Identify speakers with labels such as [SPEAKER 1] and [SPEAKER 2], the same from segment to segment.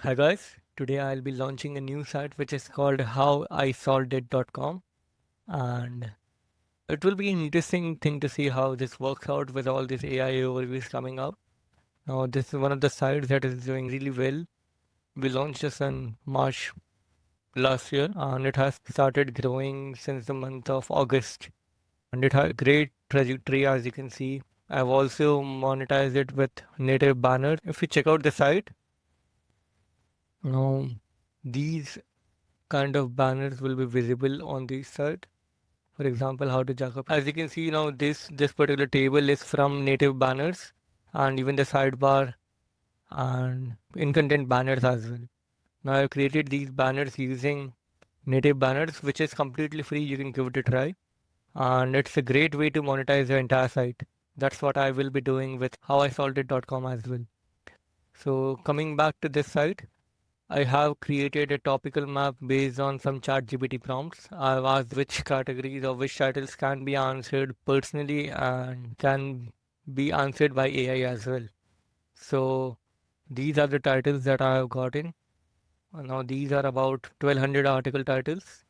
[SPEAKER 1] Hi guys, today I'll be launching a new site which is called howisolvedit.com, and it will be an interesting thing to see how this works out with all these AI overviews coming up. Now this is one of the sites that is doing really well. We launched this in March last year and it has started growing since the month of August, and it has a great trajectory as you can see. I've also monetized it with native banners. If you check out the site, now these kind of banners will be visible on the site. For example, how to jack up. As you can see now, this particular table is from native banners and even the sidebar and in content banners as well. Now I've created these banners using native banners, which is completely free. You can give it a try, and it's a great way to monetize your entire site. That's what I will be doing with howisolvedit.com as well. So coming back to this site, I have created a topical map based on some ChatGPT prompts. I've asked which categories or which titles can be answered personally and can be answered by AI as well. So these are the titles that I have gotten. Now these are about 1200 article titles.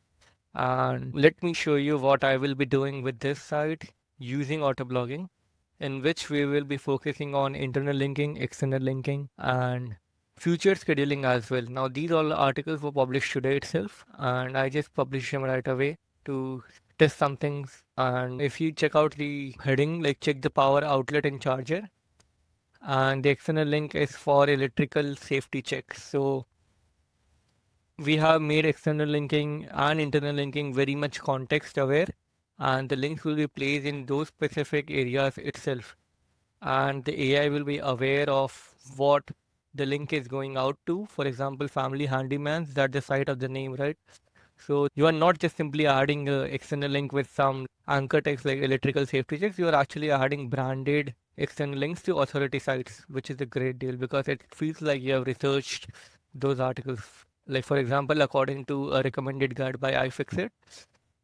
[SPEAKER 1] And let me show you what I will be doing with this site using autoblogging, in which we will be focusing on internal linking, external linking, and future scheduling as well. Now, these all articles were published today itself, and I just published them right away to test some things. And if you check out the heading, like check the power outlet and charger, and the external link is for electrical safety checks. So we have made external linking and internal linking very much context aware, and the links will be placed in those specific areas itself, and the AI will be aware of what the link is going out to. For example, family handymans, that's the site of the name, right? So you are not just simply adding a external link with some anchor text like electrical safety checks, you are actually adding branded external links to authority sites, which is a great deal because it feels like you have researched those articles. Like for example, according to a recommended guide by iFixit.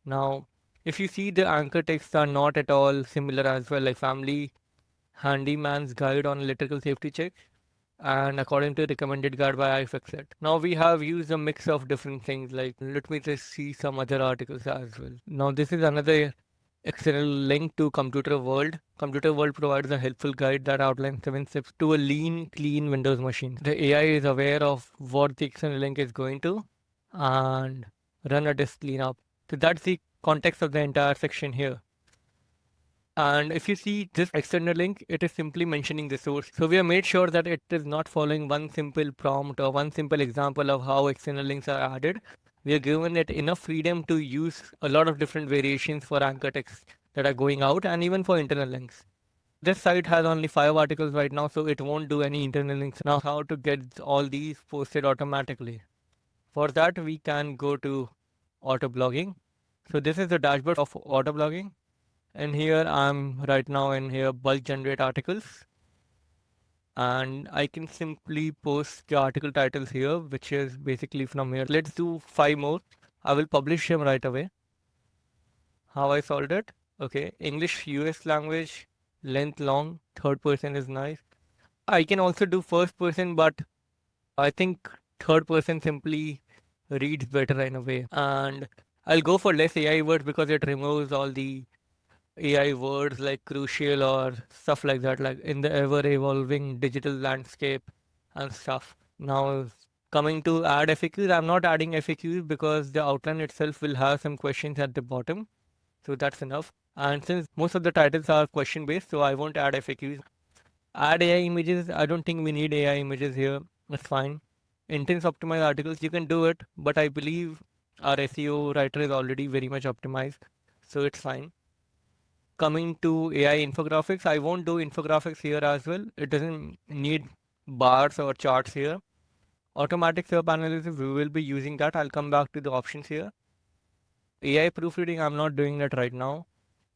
[SPEAKER 1] Now, if you see, the anchor texts are not at all similar as well, like family handyman's guide on electrical safety check and according to recommended guide by iFixit. Now we have used a mix of different things, like let me just see some other articles as well. Now this is another external link to Computer World. Computer World provides a helpful guide that outlines 7 steps to a lean, clean Windows machine. The AI is aware of what the external link is going to and run a disk cleanup. So that's the context of the entire section here. And if you see this external link, it is simply mentioning the source. So we have made sure that it is not following one simple prompt or one simple example of how external links are added. We have given it enough freedom to use a lot of different variations for anchor text that are going out and even for internal links. This site has only 5 articles right now, so it won't do any internal links. Now, how to get all these posted automatically? For that, we can go to auto blogging. So this is the dashboard of auto blogging. And here I'm right now in here bulk generate articles, and I can simply post the article titles here, which is basically from here. Let's do 5 more. I will publish them right away. How I solved it. Okay, English US language, length long, third person is nice. I can also do first person, but I think third person simply reads better in a way. And I'll go for less AI words because it removes all the AI words like crucial or stuff like that, like in the ever evolving digital landscape and stuff. Now, coming to add FAQs, I'm not adding FAQs because the outline itself will have some questions at the bottom. So that's enough. And since most of the titles are question based, so I won't add FAQs. Add AI images, I don't think we need AI images here. That's fine. Intense optimized articles, you can do it, but I believe our SEO writer is already very much optimized. So it's fine. Coming to AI infographics, I won't do infographics here as well. It doesn't need bars or charts here. Automatic SERP analysis, we will be using that. I'll come back to the options here. AI proofreading, I'm not doing that right now.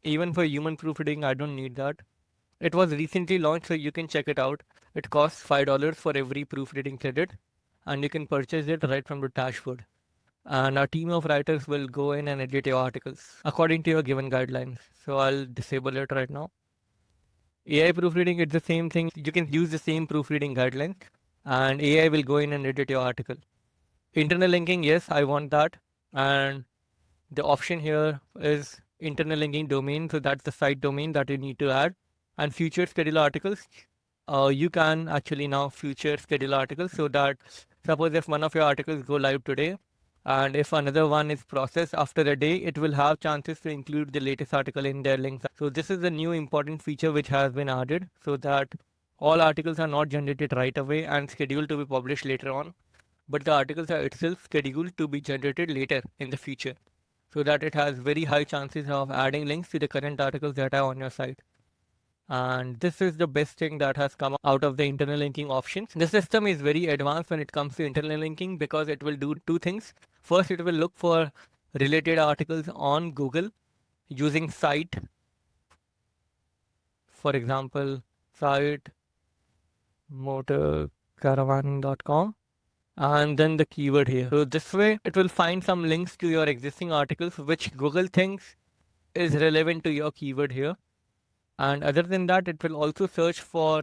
[SPEAKER 1] Even for human proofreading, I don't need that. It was recently launched, so you can check it out. It costs $5 for every proofreading credit, and you can purchase it right from the dashboard. And our team of writers will go in and edit your articles according to your given guidelines. So I'll disable it right now. AI proofreading, it's the same thing. You can use the same proofreading guidelines, and AI will go in and edit your article. Internal linking, yes, I want that. And the option here is internal linking domain. So that's the site domain that you need to add. And future schedule articles. You can actually now future schedule articles so that suppose if one of your articles go live today and if another one is processed after a day, it will have chances to include the latest article in their links. So this is a new important feature which has been added so that all articles are not generated right away and scheduled to be published later on, but the articles are itself scheduled to be generated later in the future so that it has very high chances of adding links to the current articles that are on your site. And this is the best thing that has come out of the internal linking options. The system is very advanced when it comes to internal linking because it will do two things. First, it will look for related articles on Google using site, for example, site motorcaravan.com, and then the keyword here. So this way it will find some links to your existing articles which Google thinks is relevant to your keyword here. And other than that, it will also search for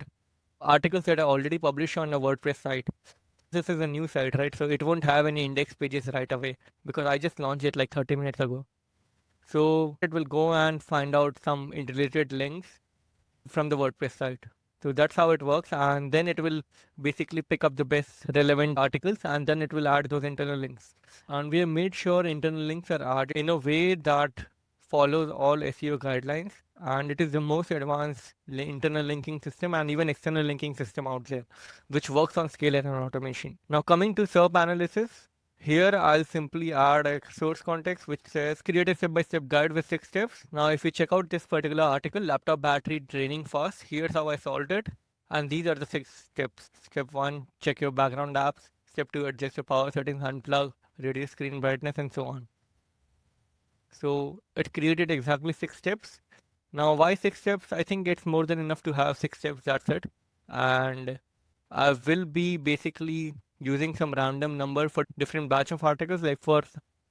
[SPEAKER 1] articles that are already published on a WordPress site. This is a new site, right? So it won't have any index pages right away because I just launched it like 30 minutes ago. So it will go and find out some related links from the WordPress site. So that's how it works. And then it will basically pick up the best relevant articles and then it will add those internal links. And we have made sure internal links are added in a way that follows all SEO guidelines. And it is the most advanced internal linking system and even external linking system out there, which works on scale and automation. Now coming to SERP analysis, here I'll simply add a source context which says create a step-by-step guide with 6 steps. Now if you check out this particular article, laptop battery draining fast, here's how I solved it. And these are the 6 steps. Step 1, check your background apps. Step 2, adjust your power settings, unplug, reduce screen brightness and so on. So it created exactly 6 steps. Now why 6 steps? I think it's more than enough to have 6 steps, that's it. And I will be basically using some random number for different batch of articles. Like for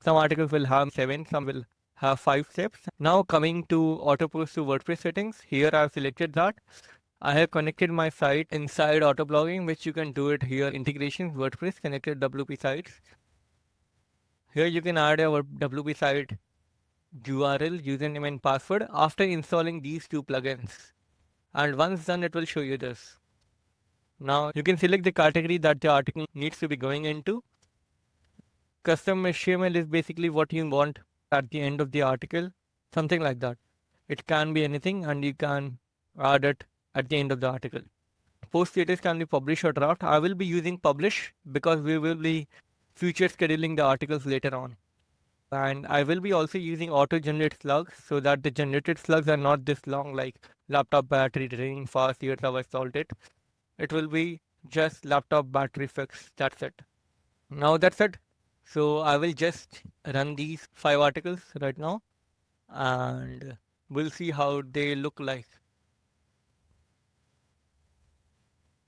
[SPEAKER 1] some articles will have 7, some will have 5 steps. Now coming to auto post to WordPress settings, here I've selected that. I have connected my site inside auto blogging, which you can do it here. Integrations, WordPress, connected WP sites. Here you can add your WP site URL, username and password after installing these two plugins. And once done, it will show you this. Now you can select the category that the article needs to be going into. Custom HTML is basically what you want at the end of the article, something like that. It can be anything and you can add it at the end of the article. Post status can be publish or draft. I will be using publish because we will be future scheduling the articles later on. And I will be also using auto generate slugs so that the generated slugs are not this long, like laptop battery draining fast, here's how I solved it. It will be just laptop battery fix. That's it. Now that's it. So I will just run these 5 articles right now and we'll see how they look like.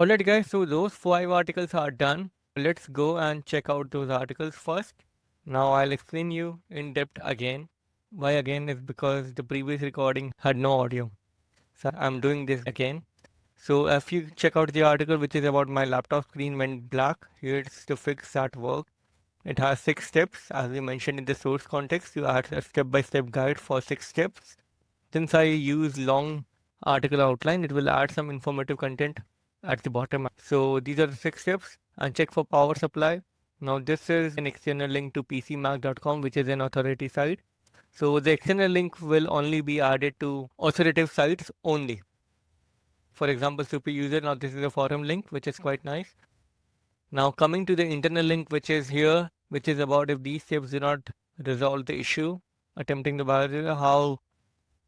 [SPEAKER 1] Alright guys, so those 5 articles are done. Let's go and check out those articles first. Now I'll explain you in depth again. Why again is because the previous recording had no audio. So I'm doing this again. So if you check out the article which is about my laptop screen went black, here's to fix that work. It has 6 steps. As we mentioned in the source context, you add a step-by-step guide for 6 steps. Since I use long article outline, it will add some informative content at the bottom. So these are the 6 steps. And check for power supply. Now this is an external link to pcmac.com, which is an authority site. So the external link will only be added to authoritative sites only. For example, super user. Now this is a forum link, which is quite nice. Now coming to the internal link, which is here, which is about if these steps do not resolve the issue, attempting the barrier, how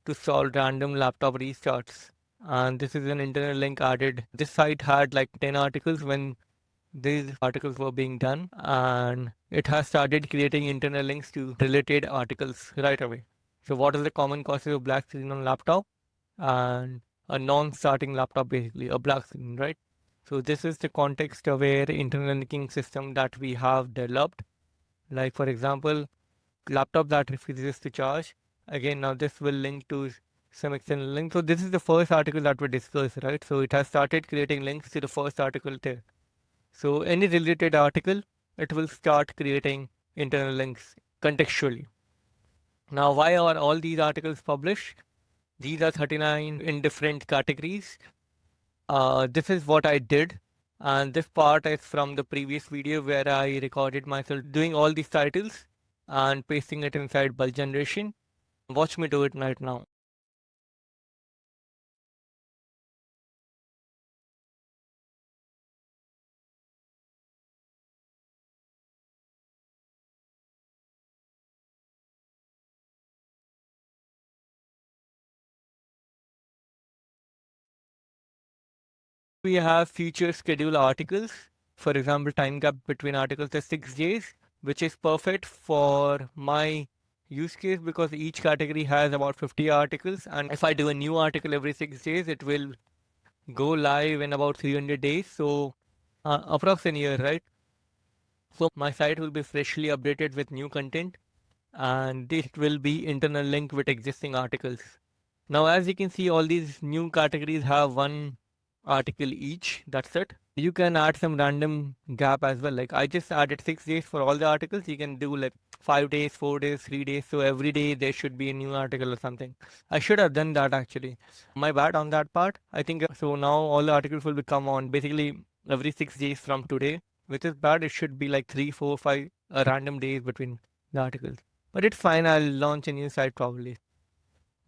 [SPEAKER 1] to solve random laptop restarts. And this is an internal link added. This site had like 10 articles when these articles were being done, and it has started creating internal links to related articles right away. So what is the common causes of black screen on laptop? And a non-starting laptop, basically a black screen, right? So this is the context-aware internal linking system that we have developed. Like for example, laptop that refuses to charge. Again, now this will link to some external link. So this is the first article that we discussed, right? So it has started creating links to the first article there. So any related article, it will start creating internal links contextually. Now, why are all these articles published? These are 39 in different categories. This is what I did. And this part is from the previous video where I recorded myself doing all these titles and pasting it inside bulk generation. Watch me do it right now. We have future schedule articles. For example, time gap between articles is 6 days, which is perfect for my use case because each category has about 50 articles. And if I do a new article every 6 days, it will go live in about 300 days. So, approx a year, right? So, my site will be freshly updated with new content and this will be internal link with existing articles. Now, as you can see, all these new categories have one article each. That's it. You can add some random gap as well. Like I just added 6 days for all the articles. You can do like 5 days, 4 days, 3 days. So every day there should be a new article or something. I should have done that actually. My bad on that part. I think so. Now all the articles will become on basically every 6 days from today, which is bad. It should be like 3, 4, 5 random days between the articles. But it's fine. I'll launch a new site probably.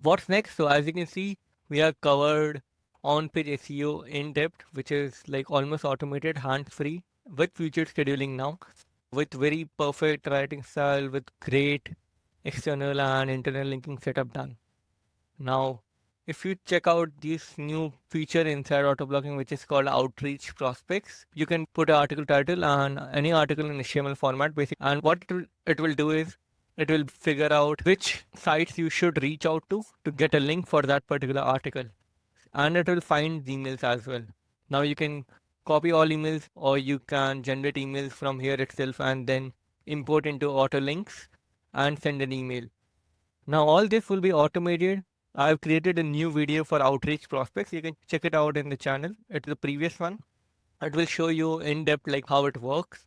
[SPEAKER 1] What's next? So as you can see, we have covered on-page SEO in depth, which is like almost automated, hands-free with featured scheduling now, with very perfect writing style, with great external and internal linking setup done. Now, if you check out this new feature inside autoblocking, which is called outreach prospects, you can put an article title and any article in HTML format, basically. And what it will do is it will figure out which sites you should reach out to get a link for that particular article. And it will find emails as well. Now you can copy all emails or you can generate emails from here itself and then import into auto links and send an email. Now all this will be automated. I've created a new video for outreach prospects. You can check it out in the channel. It's the previous one. It will show you in depth like how it works.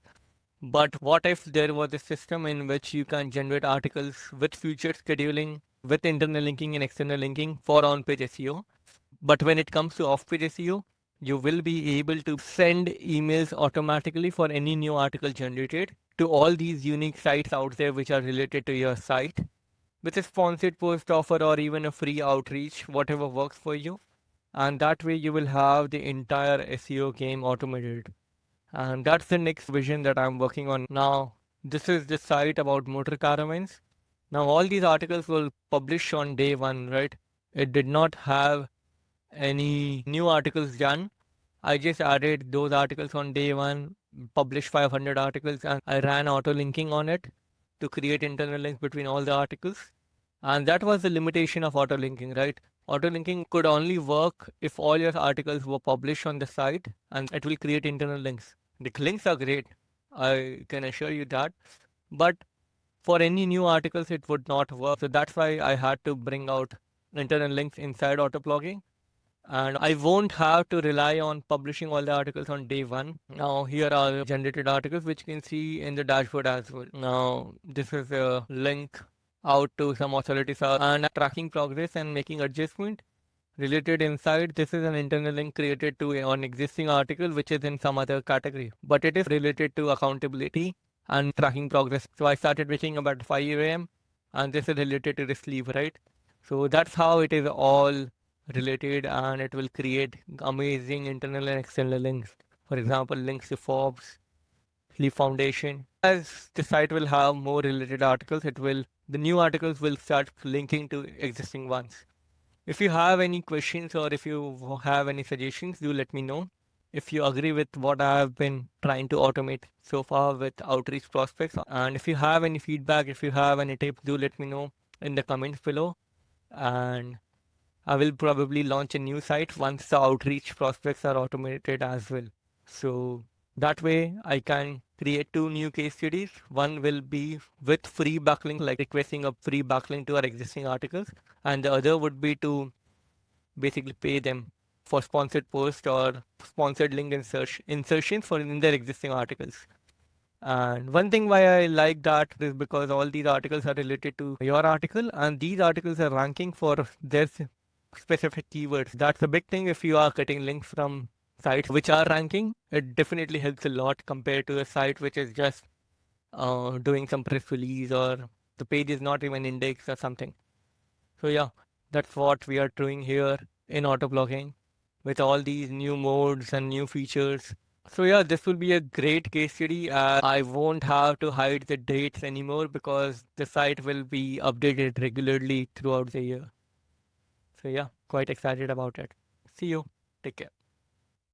[SPEAKER 1] But what if there was a system in which you can generate articles with future scheduling, with internal linking and external linking for on-page SEO? But when it comes to off-page SEO, you will be able to send emails automatically for any new article generated to all these unique sites out there which are related to your site with a sponsored post offer or even a free outreach, whatever works for you. And that way you will have the entire SEO game automated. And that's the next vision that I'm working on now. This is the site about motor caravans. Now all these articles will publish on day one, right? It did not have any new articles done. I just added those articles on day one, published 500 articles, and I ran auto linking on it to create internal links between all the articles. And that was the limitation of auto linking, right? Auto linking could only work if all your articles were published on the site and it will create internal links. The links are great, I can assure you that. But for any new articles, it would not work. So that's why I had to bring out internal links inside auto blogging and I won't have to rely on publishing all the articles on day one. Now here are generated articles which you can see in the dashboard as well. Now this is a link out to some authority site and tracking progress and making adjustment. Related insight, this is an internal link created to an existing article which is in some other category, but it is related to accountability and tracking progress. So I started waking up at 5 a.m. and this is related to the sleep, right? So that's how it is all related and it will create amazing internal and external links. For example, links to Forbes, Sleep Foundation. As the site will have more related articles, the new articles will start linking to existing ones. If you have any questions or if you have any suggestions, do let me know. If you agree with what I have been trying to automate so far with outreach prospects, and if you have any feedback, if you have any tips, do let me know in the comments below. And I will probably launch a new site once the outreach prospects are automated as well. So that way I can create two new case studies. One will be with free backlink, like requesting a free backlink to our existing articles, and the other would be to basically pay them for sponsored post or sponsored link insertions for in their existing articles. And one thing why I like that is because all these articles are related to your article, and these articles are ranking for their specific keywords. That's a big thing if you are getting links from sites which are ranking. It definitely helps a lot compared to a site which is just doing some press release or the page is not even indexed or something. So yeah, that's what we are doing here in auto blogging with all these new modes and new features. So yeah, this will be a great case study as I won't have to hide the dates anymore because the site will be updated regularly throughout the year. So yeah, quite excited about it. See you. Take care.